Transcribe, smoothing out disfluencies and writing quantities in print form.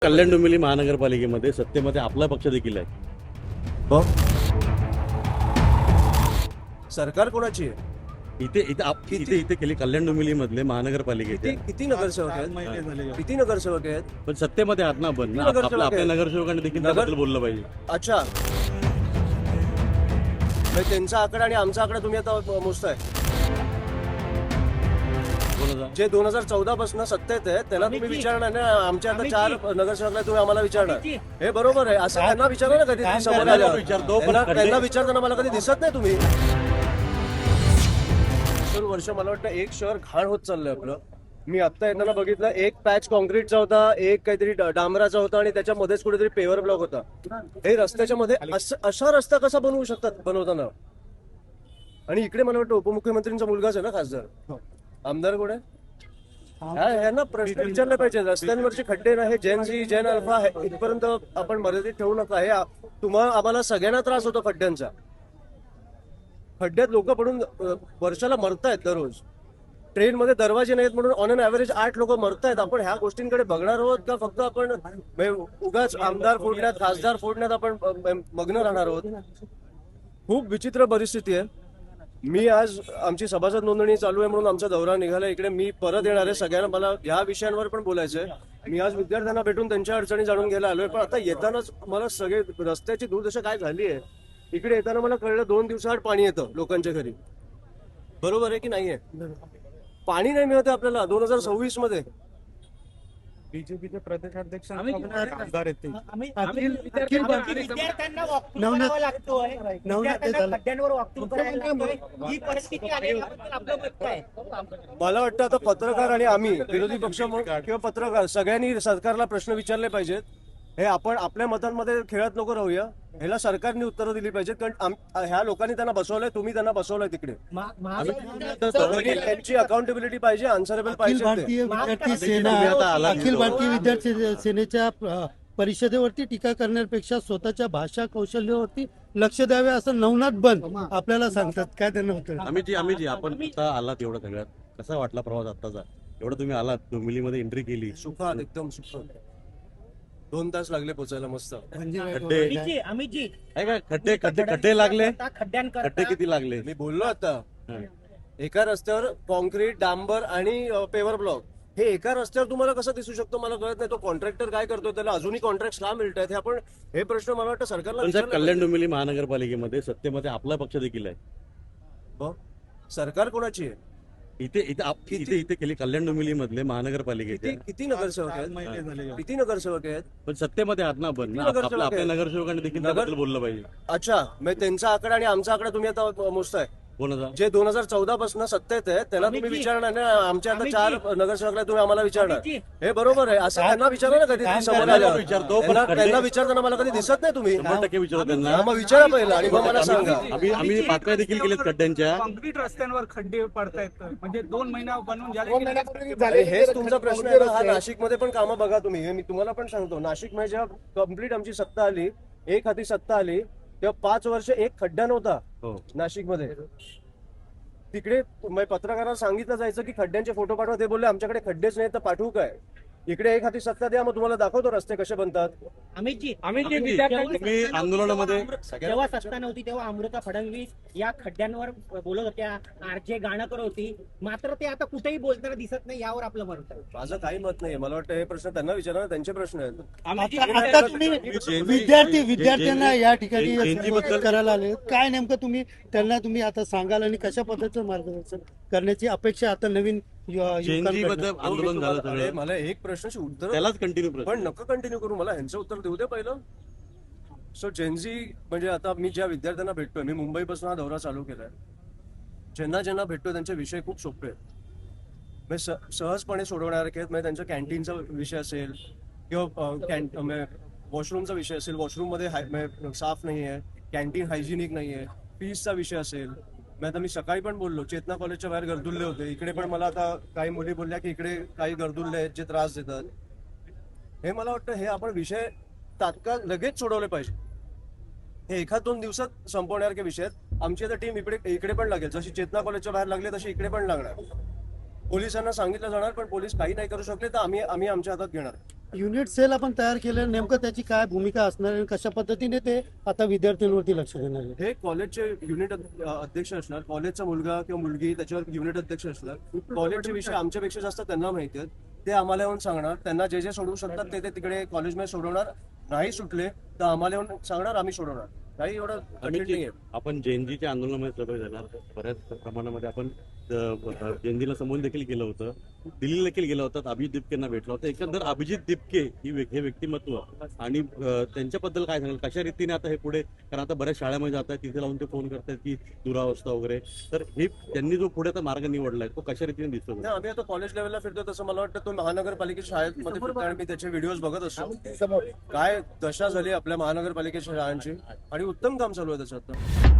कल्याण डोंबिवली महानगरपालिकेमध्ये सत्तेमध्ये आपला पक्ष देखील आहे. सरकार कोणाची आहे? इथे केली कल्याण डोंबिवली मधले महानगरपालिकेचे किती नगरसेवक आहेत? किती नगरसेवक आहेत? पण सत्तेमध्ये आहात ना आपण नगरसेवक आपल्या आहेत. नगरसेवकांनी देखील त्याबद्दल बोललं पाहिजे. अच्छा, म्हणजे त्यांचा आकडा आणि आमचा आकडा तुम्ही आता मोजताय. कोणाचा? जे 2014 पासून सत्तेत आहे त्याला तुम्ही विचारणार ना. आमच्या आता 4 नगरसेवकला तुम्ही आम्हाला विचारणार. हे बरोबर आहे. असं त्यांना विचारा ना कधी समोर आल्यावर. विचारतो, पण त्यांना विचारताना मला कधी दिसत नाही तुम्ही. तर वर्ष मला वाटतं एक शहर घाण होत चाललंय आपलं. मी आता येताना बघितलं, एक पॅच कॉन्क्रीटचा होता, एक काहीतरी डांबराचा होता आणि त्याच्यामध्येच कुठेतरी पेवर ब्लॉक होता. हे रस्त्याच्या मध्ये असा रस्ता कसा बनवू शकतात बनवताना? आणि इकडे मला वाटतं उपमुख्यमंत्रींचा मुलगाच आहे ना खासदार. आमदार कोण आहे? ह्यांना प्रश्न विचारले पाहिजे. रस्त्यांवरचे खड्डे ना, हे जेन झी जेन अल्फा इथपर्यंत आपण मर्यादित ठेवू नका. हे आम्हाला सगळ्यांना त्रास होतो खड्ड्यांचा. खड्ड्यात लोक पडून वर्षाला मरतायत दररोज. ट्रेन मध्ये दरवाजे नाहीत म्हणून ऑन अन ऍव्हरेज 8 लोक मरतायत. आपण ह्या गोष्टींकडे बघणार आहोत का फक्त आपण उगाच आमदार फोडण्यात खासदार फोडण्यात आपण मग्न राहणार आहोत? खूप विचित्र परिस्थिती आहे. मी आज आमची सभासद नोंदणी चालू आहे म्हणून आमचा दौरा निघाला इकडे. मी परत येणार आहे. सगळ्यांना मला या विषयांवर पण बोलायचंय. मी आज विद्यार्थ्यांना भेटून त्यांच्या अडचणी जाणून घ्यायला आलोय. पण आता येतानाच मला सगळे रस्त्याची दुर्दशा काय झाली आहे. इकडे येताना मला कळलं 2 दिवसाआड पाणी येतं लोकांच्या घरी. बरोबर आहे की नाहीये? पाणी नाही मिळत आपल्याला 2026 मध्ये. बीजेपीचे प्रदेशाध्यक्ष मला वाटतं आता पत्रकार आणि आम्ही विरोधी पक्ष किंवा पत्रकार सगळ्यांनी सरकारला प्रश्न विचारले पाहिजेत. हे आपण आपल्या मतांमध्ये खेळत नको राहूया. ह्याला सरकारने उत्तरं दिली पाहिजेत. कारण ह्या लोकांनी त्यांना बसवलंय, तुम्ही त्यांना बसवलंय तिकडे. त्यांची अकाउंटेबिलिटी पाहिजे, आन्सरेबल पाहिजे. अखिल भारतीय विद्यार्थी सेनेच्या परिषदेवरती टीका करण्यापेक्षा स्वतःच्या भाषा कौशल्यावरती लक्ष द्यावे असं नवनाथ बन आपल्याला सांगतात. काय त्यांना होतं? आम्ही आपण आता आलात एवढं सगळ्यात कसा वाटला प्रवास आत्ताचा? एवढं तुम्ही आलात डोंबिवलीमध्ये एंट्री केली. सुखात, एकदम सुखात. 2 तास लागले पोचायला. मस्त. खड्डे लागले. खड्डे किती लागले? मी बोललो आता. एका रस्त्यावर कॉन्क्रीट डांबर आणि पेवर ब्लॉक. हे एका रस्त्यावर तुम्हाला कसं दिसू शकतो मला कळत नाही. तो कॉन्ट्रॅक्टर काय करतो, त्याला अजूनही कॉन्ट्रॅक्ट का मिळत आहेत? हे आपण हे प्रश्न मला वाटतं सरकारला पण साहेब, कल्याण डोंबिवली महानगरपालिकेमध्ये सत्तेमध्ये आपला पक्ष देखील आहे. सरकार कोणाची आहे? इथे केली कल्याण डोंबिवली मधले महानगरपालिकेचे. किती नगरसेवक आहेत? किती नगरसेवक आहेत? पण सत्तेमध्ये आहात ना आपण आपल्या नगरसेवकांनी देखील त्याबद्दल बोललं पाहिजे. अच्छा, म्हणजे त्यांचा आकडा आणि आमचा आकडा तुम्ही आता मोजताय. कोणाचा? जे 2014 पासून सत्तेत आहे त्याला तुम्ही विचारणार ना. आमच्या आता 4 नगरसेवकला तुम्ही आम्हाला विचारणार. हे बरोबर आहे. असं त्यांना विचारा ना कधी समोर आल्यावर. विचारतो, पण त्यांना विचारताना मला कधी दिसत नाही तुम्ही. 100% विचारतो त्यांना. मग विचारा पहिला आणि मग मला सांगा. आम्ही पातळ्या देखील केलेत खड्ड्यांच्या. कॉन्क्रीट रस्त्यांवर खड्डे पडतायत. म्हणजे 2 महिना बनवून हेच तुमचा प्रश्न आहे ना. हा नाशिकमध्ये पण कामं बघा तुम्ही. हे मी तुम्हाला पण सांगतो. नाशिकमध्ये जेव्हा कम्प्लीट आमची सत्ता आली, एक हाती सत्ता आली, तेव्हा 5 वर्ष एक खड्डा नव्हता नाशिकमध्ये. तिकडे पत्रकारांना सांगितलं जायचं की खड्ड्यांचे फोटो पाठवा. ते बोलले आमच्याकडे खड्डेच नाही तर पाठवू काय? इकडे एक हाती सत्ता द्या, मग तुम्हाला दाखवतो रस्ते कसे बनतात. तुम्ही आंदोलनामध्ये जेव्हा सत्ता नव्हती तेव्हा अमृता फडणवीस या खड्ड्यांवर बोलत होत्या, आरजे गाणं करत होती. मात्र ते आता कुठेही बोलताना दिसत नाही. यावर आपलं मत आहे. माझं काही मत नाही. मला वाटतं हे प्रश्न त्यांना विचारा, त्यांचे प्रश्न आहेत. आता तुम्ही विद्यार्थ्यांना या ठिकाणी संबोधित करायला आले. काय नेमकं तुम्ही आता सांगाल आणि कशा पद्धतीचं मार्गदर्शन करण्याची अपेक्षा आता नवीन आंदोलन झालं? मला एक प्रश्नाची उत्तर त्यालाच कंटिन्यू पण नको कंटिन्यू करू. मला ह्यांचं उत्तर देऊ दे पहिलं. सो जेनझी म्हणजे आता मी ज्या विद्यार्थ्यांना भेटतोय, मी मुंबईपासून हा दौरा चालू केलाय. ज्यांना भेटतोय त्यांचे विषय खूप सोपे आहेत. म्हणजे सहजपणे सोडवण्यासारखे आहेत. म्हणजे त्यांच्या कॅन्टीनचा विषय असेल किंवा वॉशरूमचा विषय असेल, वॉशरूम मध्ये साफ नाहीये, कॅन्टीन हायजिनिक नाहीये, फीजचा विषय असेल. आता मी सकाळी पण बोललो, चेतना कॉलेजच्या बाहेर गर्दुल्ले होते. इकडे पण मला आता काही मुली बोलल्या की इकडे काही गर्दुल्ले आहेत जे त्रास देतात. हे मला वाटतं हे आपण विषय तात्काळ लगेच सोडवले पाहिजे. हे 1-2 दिवसात संपवण्यासारखे विषय आहेत. आमची आता टीम इकडे पण लागेल. जशी चेतना कॉलेजच्या बाहेर लागली तशी इकडे पण लागणार. पोलिसांना सांगितलं जाणार, पण पोलीस काही नाही करू शकले तर आम्ही आमच्या हातात घेणार. युनिट सेल आपण तयार केलं, नेमकं त्याची काय भूमिका असणार आहे, कशा पद्धतीने ते आता विद्यार्थ्यांवरती लक्ष देणार आहे? हे कॉलेजचे युनिट अध्यक्ष असणार, कॉलेजचा मुलगा किंवा मुलगी त्याच्यावर युनिट अध्यक्ष असणार. कॉलेजचे विषय आमच्यापेक्षा जास्त त्यांना माहिती आहेत, ते आम्हाला येऊन सांगणार. त्यांना जे जे सोडवू शकतात ते तिकडे कॉलेजमध्ये सोडवणार. नाही सुटले तर आम्हाला येऊन सांगणार, आम्ही सोडवणार. काही एवढं कठीण नाहीये. आपण जेएनजीच्या आंदोलनामध्ये सहभागी झाला, बऱ्याच प्रमाणामध्ये आपण जेएनजीला समोर देखील गेलं होतं, दिल्लीला देखील गेलं होतं, अभिजित दिपकेंना भेटलं होतं. एकंदर अभिजित दिपके हे व्यक्तिमत्व आणि त्यांच्याबद्दल काय सांगाल, कशा रीतीने आता हे पुढे, कारण आता बऱ्याच शाळेमध्ये जातात, तिथे लावून ते फोन करतात की दुरावस्था वगैरे, तर हे त्यांनी जो पुढे आता मार्ग निवडलाय तो कशा रीतीने दिसतो? नाही, आम्ही आता कॉलेज लेवलला फिरतो तसं मला वाटतं तो महानगरपालिकेच्या शाळेमध्ये फिरतो आणि मी त्याचे व्हिडिओज बघत असतो. काय दशा झाली आपल्या महानगरपालिकेच्या शाळांची आणि उत्तम काम चालू आहे त्याच्यात.